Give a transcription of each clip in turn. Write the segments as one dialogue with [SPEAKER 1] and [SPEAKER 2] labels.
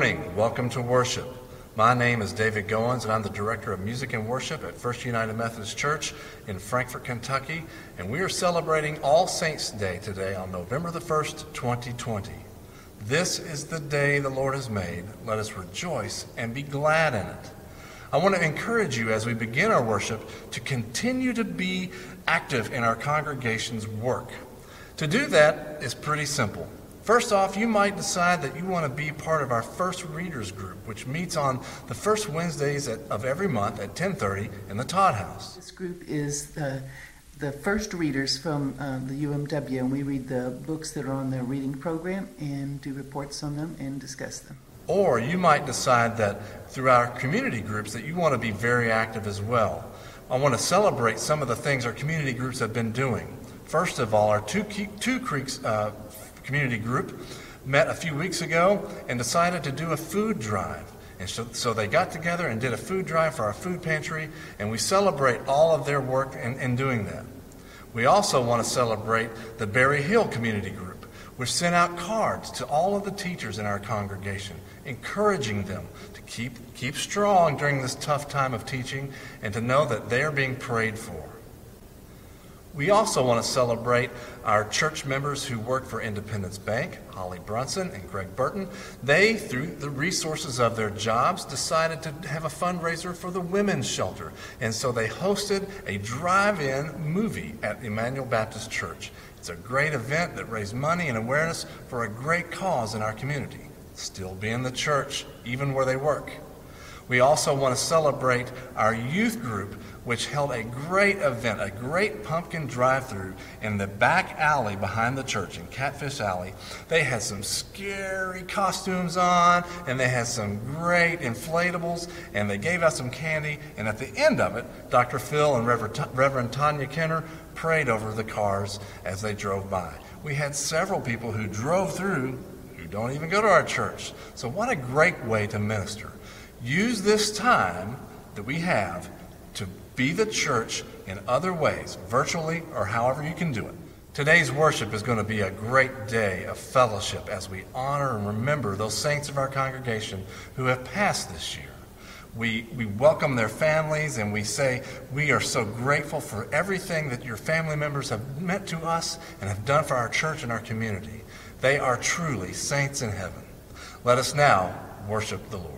[SPEAKER 1] morning. Welcome to worship. My name is David Goins, and I'm the Director of Music and Worship at First United Methodist Church in Frankfort, Kentucky, and we are celebrating All Saints' Day today on November the 1st, 2020. This is the day the Lord has made. Let us rejoice and be glad in it. I want to encourage you as we begin our worship to continue to be active in our congregation's work. To do that is pretty simple. First off, you might decide that you want to be part of our First Readers Group, which meets on the first Wednesdays of every month at 10:30 in the Todd House.
[SPEAKER 2] This group is the first readers from the UMW, and we read the books that are on their reading program and do reports on them and discuss them.
[SPEAKER 1] Or you might decide that through our community groups that you want to be very active as well. I want to celebrate some of the things our community groups have been doing. First of all, our Two Creeks community group met a few weeks ago and decided to do a food drive. And so they got together and did a food drive for our food pantry, and we celebrate all of their work in doing that. We also want to celebrate the Berry Hill community group, which sent out cards to all of the teachers in our congregation, encouraging them to keep strong during this tough time of teaching and to know that they are being prayed for. We also want to celebrate our church members who work for Independence Bank, Holly Brunson and Greg Burton. They, through the resources of their jobs, decided to have a fundraiser for the women's shelter. And so they hosted a drive-in movie at Emmanuel Baptist Church. It's a great event that raised money and awareness for a great cause in our community. Still be in the church, even where they work. We also want to celebrate our youth group, which held a great event, a great pumpkin drive-through in the back alley behind the church, in Catfish Alley. They had some scary costumes on, and they had some great inflatables, and they gave out some candy, and at the end of it, Dr. Phil and Reverend Tanya Kenner prayed over the cars as they drove by. We had several people who drove through who don't even go to our church. So what a great way to minister. Use this time that we have to be the church in other ways, virtually or however you can do it. Today's worship is going to be a great day of fellowship as we honor and remember those saints of our congregation who have passed this year. We welcome their families, and we say we are so grateful for everything that your family members have meant to us and have done for our church and our community. They are truly saints in heaven. Let us now worship the Lord.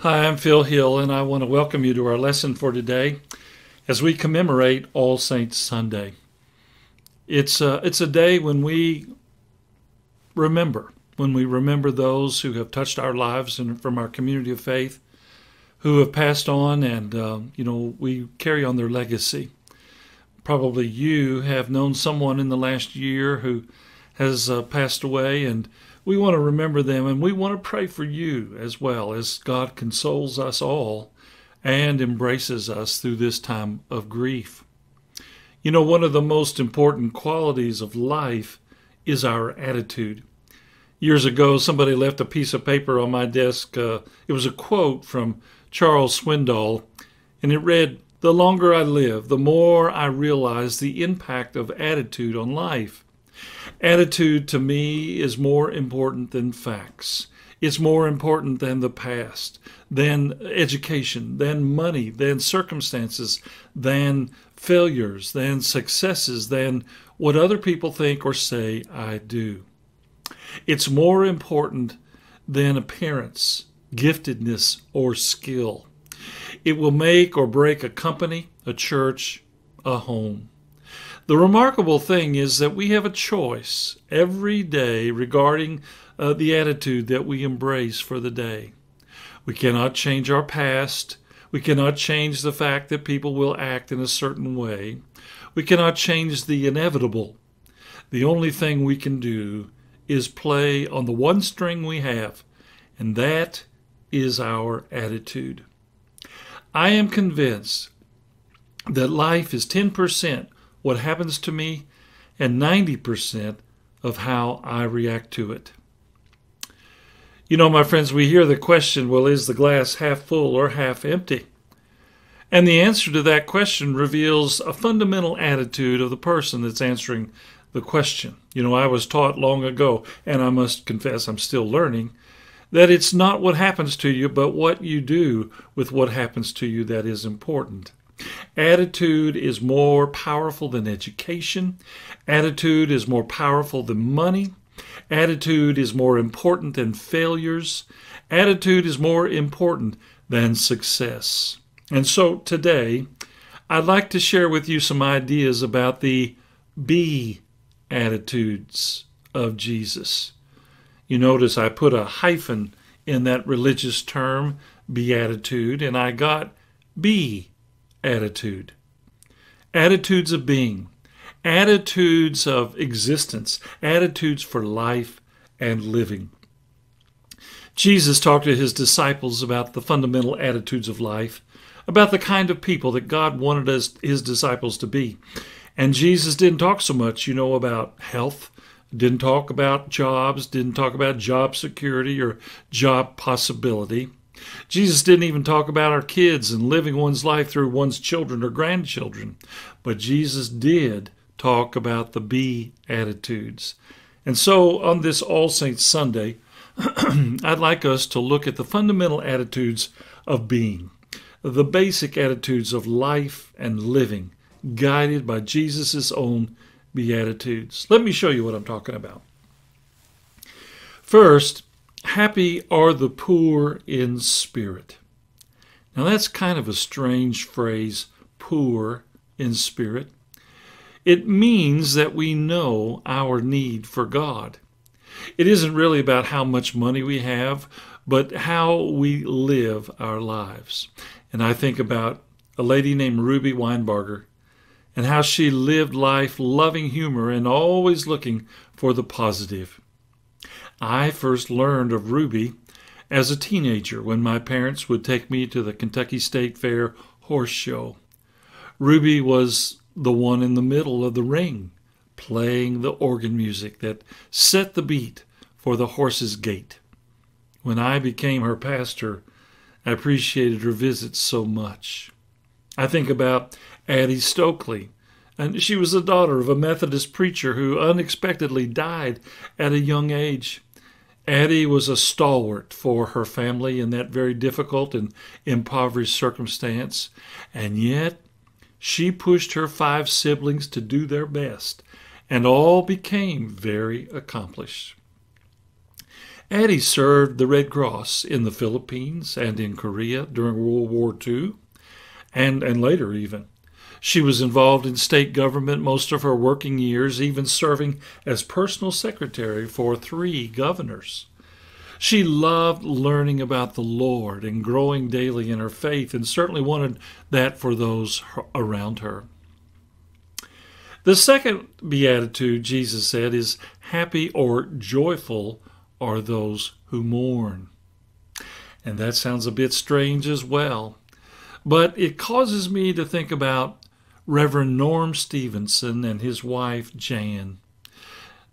[SPEAKER 3] Hi, I'm Phil Hill, and I want to welcome you to our lesson for today as we commemorate All Saints Sunday. It's a day when we remember those who have touched our lives and from our community of faith, who have passed on, and we carry on their legacy. Probably you have known someone in the last year who has passed away, and we want to remember them, and we want to pray for you as well as God consoles us all and embraces us through this time of grief. You know, one of the most important qualities of life is our attitude. Years ago, somebody left a piece of paper on my desk. It was a quote from Charles Swindoll, and it read, "The longer I live, the more I realize the impact of attitude on life. Attitude to me is more important than facts. It's more important than the past, than education, than money, than circumstances, than failures, than successes, than what other people think or say I do. It's more important than appearance, giftedness, or skill. It will make or break a company, a church, a home." The remarkable thing is that we have a choice every day regarding the attitude that we embrace for the day. We cannot change our past. We cannot change the fact that people will act in a certain way. We cannot change the inevitable. The only thing we can do is play on the one string we have, and that is our attitude. I am convinced that life is 10% what happens to me and 90% of how I react to it. You know, my friends, we hear the question, well, is the glass half full or half empty? And the answer to that question reveals a fundamental attitude of the person that's answering the question. You know, I was taught long ago, and I must confess I'm still learning, that it's not what happens to you, but what you do with what happens to you that is important. Attitude is more powerful than education. Attitude is more powerful than money. Attitude is more important than failures. Attitude is more important than success. And so today, I'd like to share with you some ideas about the Beatitudes of Jesus. You notice I put a hyphen in that religious term, beatitude, and I got attitude. Attitudes of being, attitudes of existence, attitudes for life and living. Jesus talked to his disciples about the fundamental attitudes of life, about the kind of people that God wanted his disciples to be. And Jesus didn't talk so much, about health, didn't talk about jobs, didn't talk about job security or job possibility. Jesus didn't even talk about our kids and living one's life through one's children or grandchildren. But Jesus did talk about the Beatitudes. And so on this All Saints Sunday, I'd like us to look at the fundamental attitudes of being, the basic attitudes of life and living, guided by Jesus' own Beatitudes. Let me show you what I'm talking about. First, happy are the poor in spirit. Now that's kind of a strange phrase, poor in spirit. It means that we know our need for God. It isn't really about how much money we have, but how we live our lives. And I think about a lady named Ruby Weinbarger and how she lived life loving humor and always looking for the positive. I first learned of Ruby as a teenager when my parents would take me to the Kentucky State Fair horse show. Ruby was the one in the middle of the ring, playing the organ music that set the beat for the horse's gait. When I became her pastor, I appreciated her visits so much. I think about Addie Stokely, and she was the daughter of a Methodist preacher who unexpectedly died at a young age. Addie was a stalwart for her family in that very difficult and impoverished circumstance, and yet she pushed her 5 siblings to do their best, and all became very accomplished. Addie served the Red Cross in the Philippines and in Korea during World War II, and later even. She was involved in state government most of her working years, even serving as personal secretary for 3 governors. She loved learning about the Lord and growing daily in her faith, and certainly wanted that for those around her. The second beatitude, Jesus said, is happy or joyful are those who mourn. And that sounds a bit strange as well, but it causes me to think about Reverend Norm Stevenson and his wife, Jan.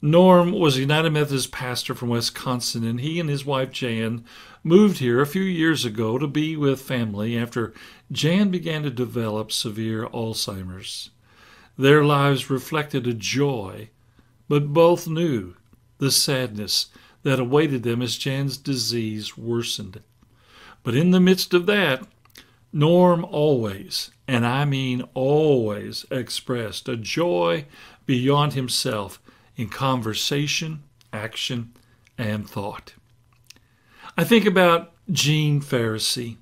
[SPEAKER 3] Norm was a United Methodist pastor from Wisconsin, and he and his wife, Jan, moved here a few years ago to be with family after Jan began to develop severe Alzheimer's. Their lives reflected a joy, but both knew the sadness that awaited them as Jan's disease worsened. But in the midst of that, Norm always, and I mean always, expressed a joy beyond himself in conversation, action, and thought. I think about Jean Pharisee,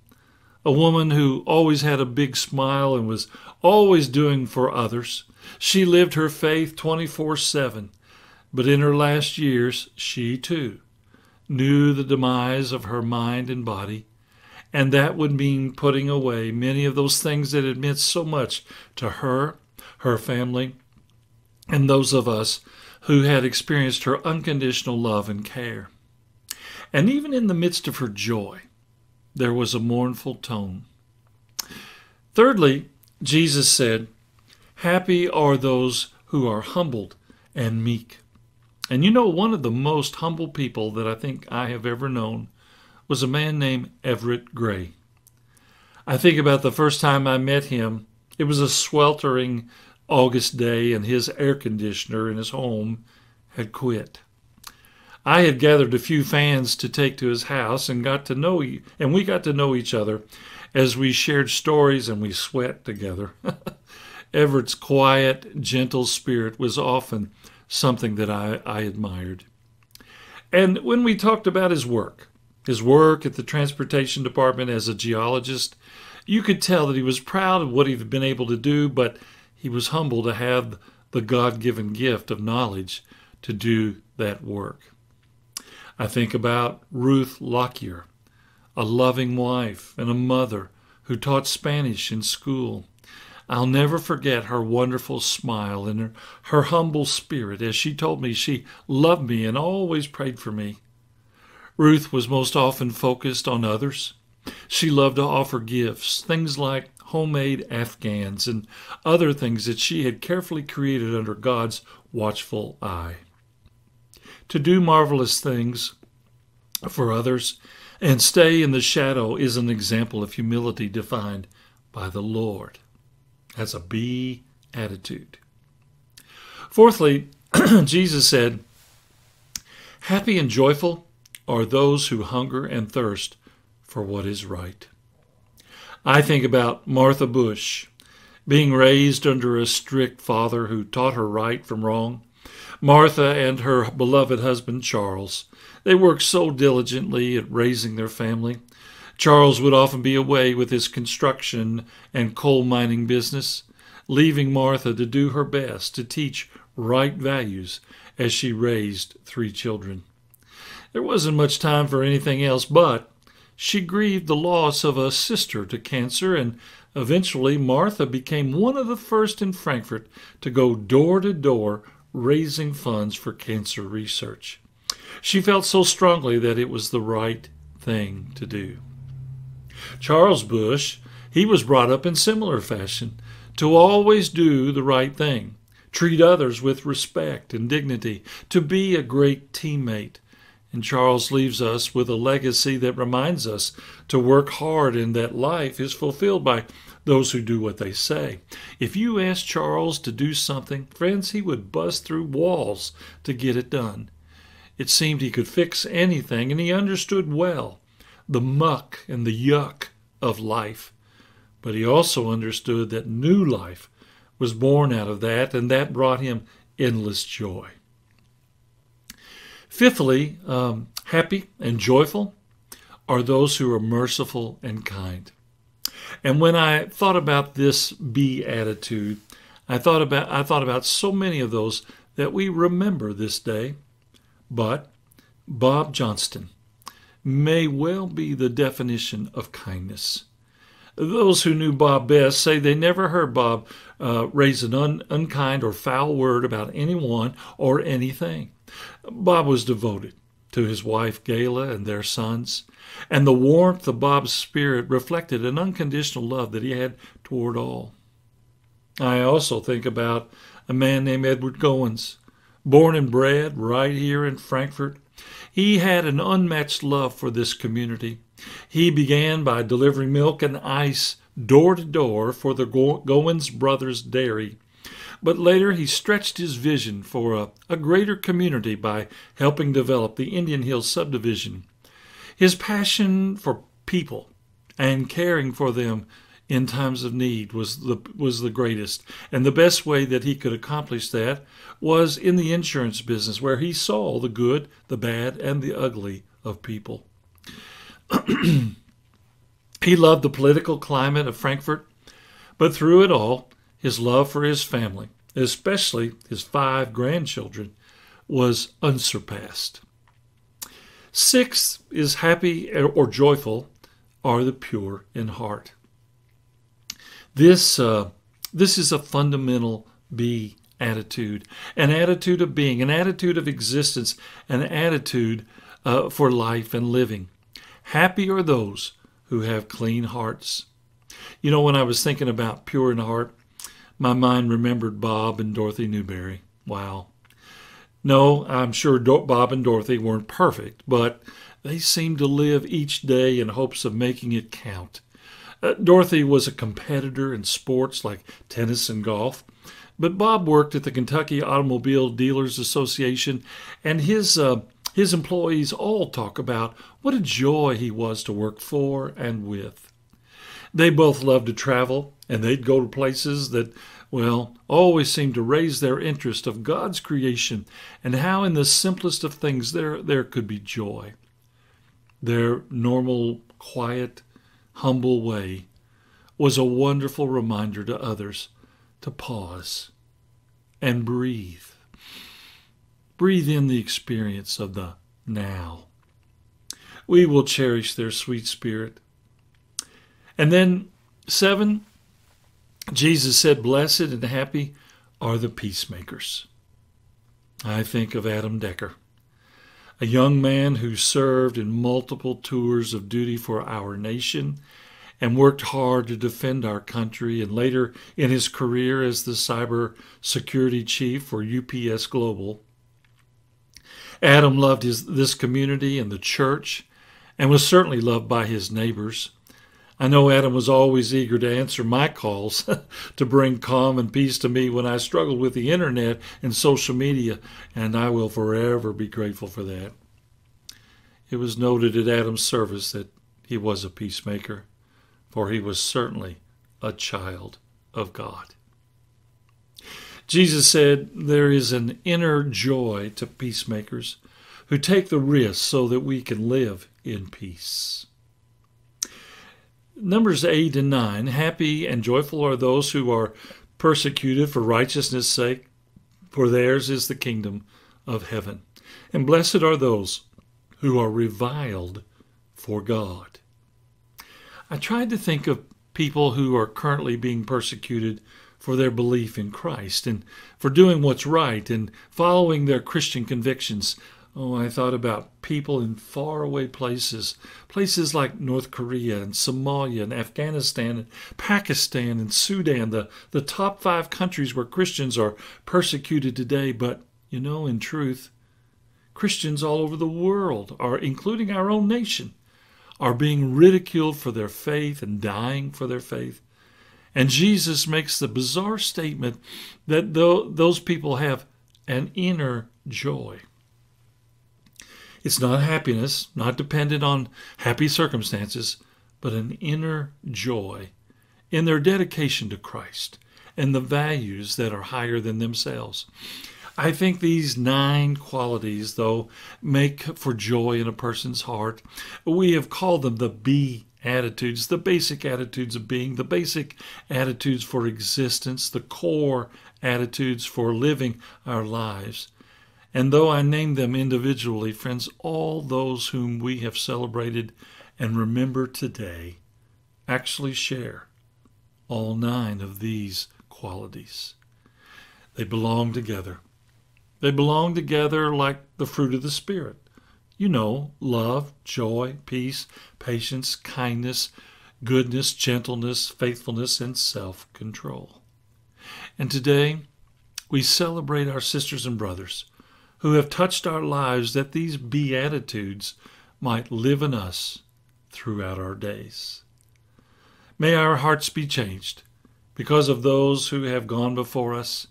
[SPEAKER 3] a woman who always had a big smile and was always doing for others. She lived her faith 24/7, but in her last years, she too knew the demise of her mind and body, and that would mean putting away many of those things that had meant so much to her, her family, and those of us who had experienced her unconditional love and care. And even in the midst of her joy, there was a mournful tone. Thirdly, Jesus said, happy are those who are humbled and meek. And you know, one of the most humble people that I think I have ever known was a man named Everett Gray. I think about the first time I met him. It was a sweltering August day, and his air conditioner in his home had quit. I had gathered a few fans to take to his house and we got to know each other as we shared stories and we sweat together. Everett's quiet, gentle spirit was often something that I admired. And when we talked about his work at the transportation department as a geologist, you could tell that he was proud of what he'd been able to do, but he was humble to have the God-given gift of knowledge to do that work. I think about Ruth Lockyer, a loving wife and a mother who taught Spanish in school. I'll never forget her wonderful smile and her humble spirit as she told me she loved me and always prayed for me. Ruth was most often focused on others. She loved to offer gifts, things like homemade Afghans and other things that she had carefully created under God's watchful eye. To do marvelous things for others and stay in the shadow is an example of humility defined by the Lord. That's a B attitude. Fourthly, Jesus said, happy and joyful are those who hunger and thirst for what is right. I think about Martha Bush, being raised under a strict father who taught her right from wrong. Martha and her beloved husband, Charles, they worked so diligently at raising their family. Charles would often be away with his construction and coal mining business, leaving Martha to do her best to teach right values as she raised 3 children. There wasn't much time for anything else, but she grieved the loss of a sister to cancer, and eventually Martha became one of the first in Frankfort to go door to door raising funds for cancer research. She felt so strongly that it was the right thing to do. Charles Bush, he was brought up in similar fashion, to always do the right thing, treat others with respect and dignity, to be a great teammate. And Charles leaves us with a legacy that reminds us to work hard and that life is fulfilled by those who do what they say. If you asked Charles to do something, friends, he would bust through walls to get it done. It seemed he could fix anything, and he understood well the muck and the yuck of life. But he also understood that new life was born out of that, and that brought him endless joy. Fifthly, Happy and joyful are those who are merciful and kind. And when I thought about this beatitude, I thought about so many of those that we remember this day. But Bob Johnston may well be the definition of kindness. Those who knew Bob best say they never heard Bob raise an unkind or foul word about anyone or anything. Bob was devoted to his wife Gayla and their sons, and the warmth of Bob's spirit reflected an unconditional love that he had toward all. I also think about a man named Edward Goins, born and bred right here in Frankfort. He had an unmatched love for this community. He began by delivering milk and ice door to door for the Goins Brothers Dairy. But later he stretched his vision for a greater community by helping develop the Indian Hills subdivision. His passion for people and caring for them in times of need was the greatest. And the best way that he could accomplish that was in the insurance business, where he saw the good, the bad, and the ugly of people. He loved the political climate of Frankfort, but through it all, his love for his family, especially his 5 grandchildren, was unsurpassed. 6 is happy or joyful are the pure in heart. This is a fundamental attitude, an attitude of being, an attitude of existence, an attitude for life and living. Happy are those who have clean hearts. You know, when I was thinking about pure in heart, my mind remembered Bob and Dorothy Newberry. Wow. No, I'm sure Bob and Dorothy weren't perfect, but they seemed to live each day in hopes of making it count. Dorothy was a competitor in sports like tennis and golf, but Bob worked at the Kentucky Automobile Dealers Association, and his employees all talk about what a joy he was to work for and with. They both loved to travel, and they'd go to places that, well, always seemed to raise their interest of God's creation and how in the simplest of things there could be joy. Their normal, quiet, humble way was a wonderful reminder to others to pause and breathe. Breathe in the experience of the now. We will cherish their sweet spirit. And then 7, Jesus said, "Blessed and happy are the peacemakers." I think of Adam Decker, a young man who served in multiple tours of duty for our nation and worked hard to defend our country, and later in his career as the cyber security chief for UPS Global. Adam loved this community and the church, and was certainly loved by his neighbors. I know Adam was always eager to answer my calls to bring calm and peace to me when I struggled with the internet and social media, and I will forever be grateful for that. It was noted at Adam's service that he was a peacemaker, for he was certainly a child of God. Jesus said there is an inner joy to peacemakers who take the risk so that we can live in peace. Numbers 8 and 9, happy and joyful are those who are persecuted for righteousness' sake, for theirs is the kingdom of heaven. And blessed are those who are reviled for God. I tried to think of people who are currently being persecuted for their belief in Christ and for doing what's right and following their Christian convictions. Oh, I thought about people in faraway places like North Korea and Somalia and Afghanistan and Pakistan and Sudan, the top 5 countries where Christians are persecuted today. But, you know, in truth, Christians all over the world, including our own nation, are being ridiculed for their faith and dying for their faith. And Jesus makes the bizarre statement that those people have an inner joy. It's not happiness, not dependent on happy circumstances, but an inner joy in their dedication to Christ and the values that are higher than themselves. I think these 9 qualities, though, make for joy in a person's heart. We have called them the Beatitudes, the basic attitudes of being, the basic attitudes for existence, the core attitudes for living our lives. And though I name them individually, friends, all those whom we have celebrated and remember today actually share all 9 of these qualities. They belong together. They belong together like the fruit of the Spirit. You know, love, joy, peace, patience, kindness, goodness, gentleness, faithfulness, and self-control. And today, we celebrate our sisters and brothers who have touched our lives that these Beatitudes might live in us throughout our days. May our hearts be changed because of those who have gone before us,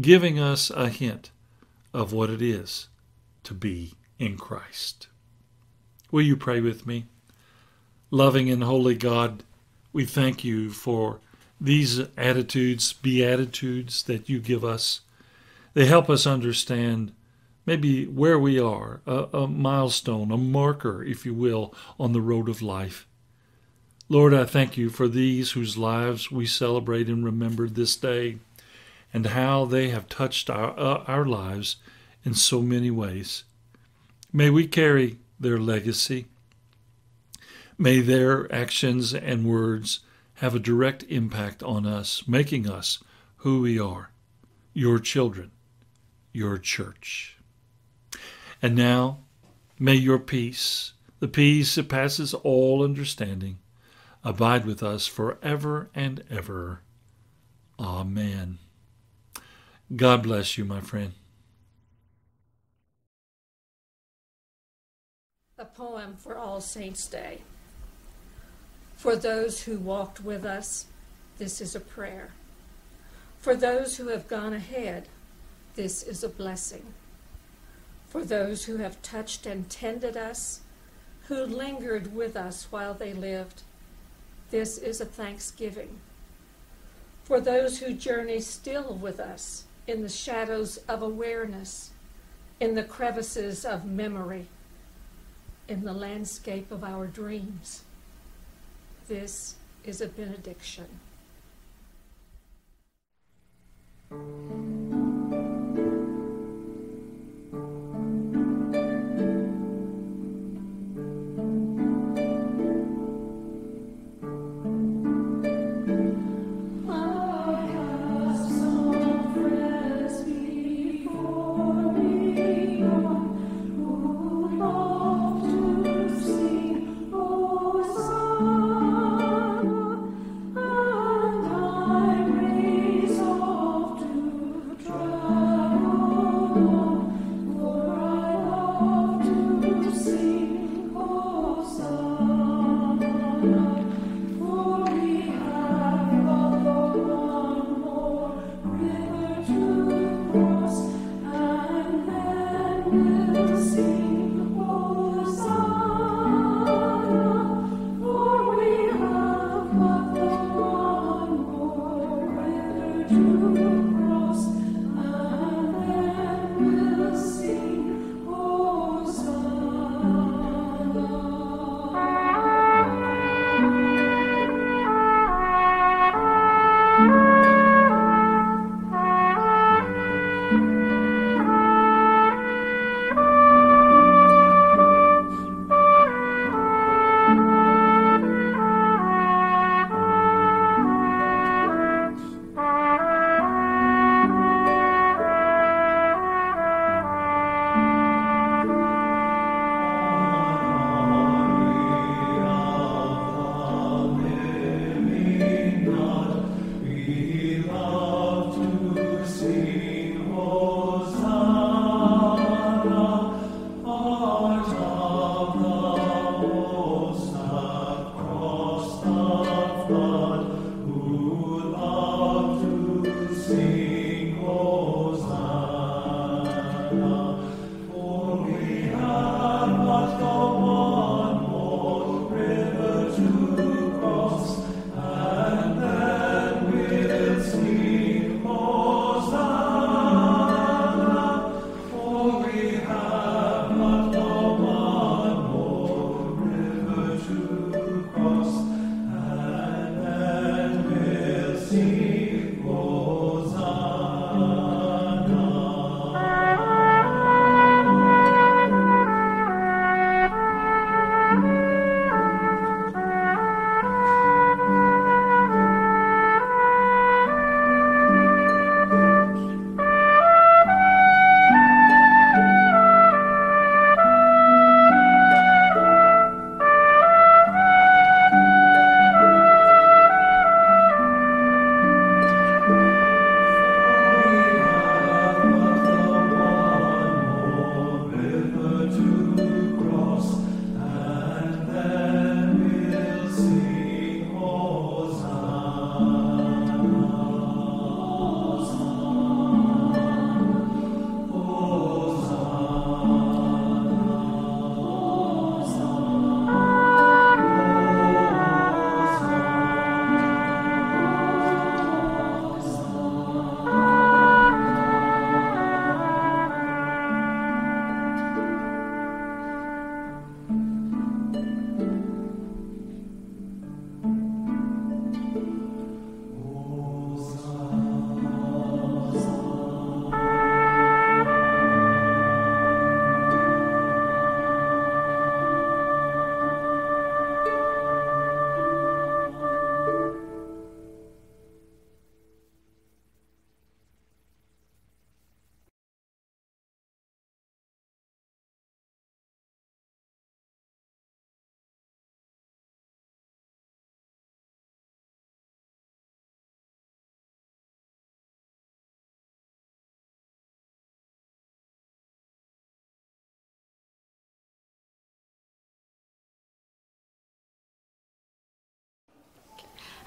[SPEAKER 3] giving us a hint of what it is to be in Christ. Will you pray with me? Loving and holy God, we thank you for these attitudes, beatitudes that you give us. They help us understand maybe where we are, a milestone, a marker, if you will, on the road of life. Lord, I thank you for these whose lives we celebrate and remember this day, and how they have touched our lives in so many ways. May we carry their legacy. May their actions and words have a direct impact on us, making us who we are, your children, your church. And now, may your peace, the peace that passes all understanding, abide with us forever and ever. Amen. God bless you, my friend.
[SPEAKER 4] A poem for All Saints' Day. For those who walked with us, this is a prayer. For those who have gone ahead, this is a blessing. For those who have touched and tended us, who lingered with us while they lived, this is a thanksgiving. For those who journey still with us in the shadows of awareness, in the crevices of memory, in the landscape of our dreams, this is a benediction.
[SPEAKER 5] Oh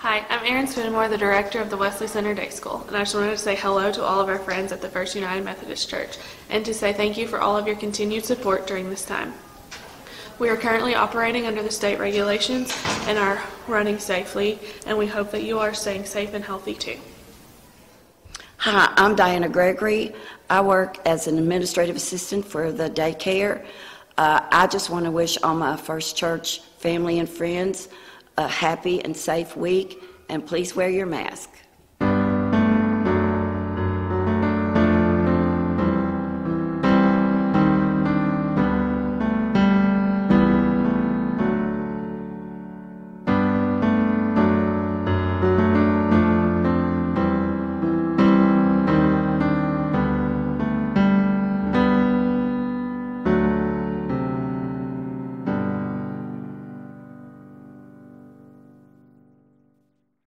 [SPEAKER 5] Hi, I'm Erin Swinmore, the director of the Wesley Center Day School, and I just wanted to say hello to all of our friends at the First United Methodist Church, and to say thank you for all of your continued support during this time. We are currently operating under the state regulations and are running safely, and we hope that you are staying safe and healthy too.
[SPEAKER 6] Hi, I'm Diana Gregory. I work as an administrative assistant for the daycare. I just want to wish all my First Church family and friends a happy and safe week, and please wear your mask.